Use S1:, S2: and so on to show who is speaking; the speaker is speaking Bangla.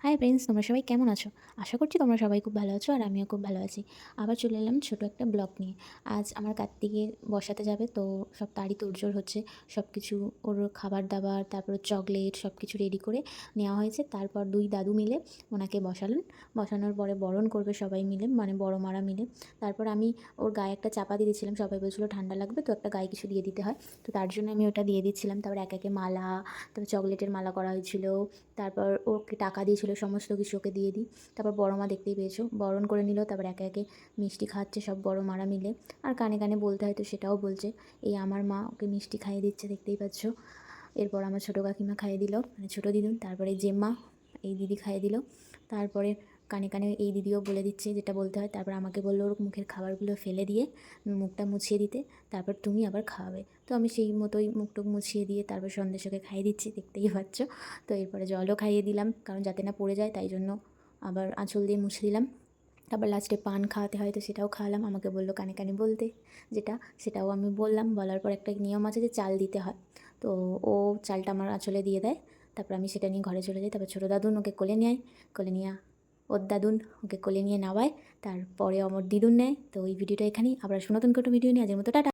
S1: হাই ফ্রেন্ডস, তোমরা সবাই কেমন আছো? আশা করছি তোমরা সবাই খুব ভালো আছো আর আমিও খুব ভালো আছি। আবার চলে এলাম ছোটো একটা ব্লগ নিয়ে। আজ আমার কার্তিকে বসাতে যাবে, তো সব তারই তোড়জোড় হচ্ছে। সব কিছু ওর খাবার দাবার, তারপর চকলেট সব কিছু রেডি করে নেওয়া হয়েছে। তারপর দুই দাদু মিলে ওনাকে বসালেন। বসানোর পরে বরণ করবে সবাই মিলে, মানে বড় মারা মিলে। তারপর আমি ওর গায়ে একটা চাপা দিয়ে দিয়েছিলাম, সবাই বলছিলো ঠান্ডা লাগবে, তো একটা গায়ে কিছু দিয়ে দিতে হয়। তো তার জন্য আমি ওটা দিয়ে দিচ্ছিলাম। তারপর একে একে মালা, তারপর চকলেটের মালা করা হয়েছিল। তারপর ওকে টাকা দিয়েছিল, সমস্ত কিছু ওকে দিয়ে দিই। তারপর বড় মা দেখতেই পেয়েছো বরণ করে নিল। তারপর একে একে মিষ্টি খাচ্ছে সব বড় মারা মিলে। আর কানে কানে বলতে হয় তো সেটাও বলছে। এই আমার মা ওকে মিষ্টি খাইয়ে দিচ্ছে, দেখতেই পাচ্ছ। এরপর আমার ছোটো কাকিমা খাইয়ে দিল, মানে ছোটো দিদুন। তারপরে জেম্মা, এই দিদি খাইয়ে দিল। তারপরে কানে কানে এই দিদিও বলে দিচ্ছে যেটা বলতে হয়। তারপর আমাকে বললো ওর মুখের খাবারগুলো ফেলে দিয়ে মুখটা মুছিয়ে দিতে, তারপর তুমি আবার খাওয়াবে। তো আমি সেই মতোই মুখটুক মুছিয়ে দিয়ে তারপর সন্দেশ ওকে খাইয়ে দিচ্ছি, দেখতেই পাচ্ছ। তো এরপরে জলও খাইয়ে দিলাম, কারণ যাতে না পড়ে যায় তাই জন্য আবার আঁচল দিয়ে মুছে দিলাম। তারপর লাস্টে পান খাওয়াতে হয়, তো সেটাও খাওয়ালাম। আমাকে বললো কানে কানে বলতে, যেটা সেটাও আমি বললাম। বলার পর একটা নিয়ম আছে যে চাল দিতে হয়, তো ও চালটা আমার আঁচলে দিয়ে দেয়। তারপর আমি সেটা নিয়ে ঘরে চলে যাই। তারপর ছোটো দাদুন ওকে কোলে নেয়, কোলে নিয়ে ওর দাদুন ওকে কোলে নিয়ে নামায়। তারপরে আমার দিদুন নেয়। তো ওই ভিডিওটা এখানেই, আবার নতুন কোনো ভিডিও নিয়ে আজকের মতো টাটা।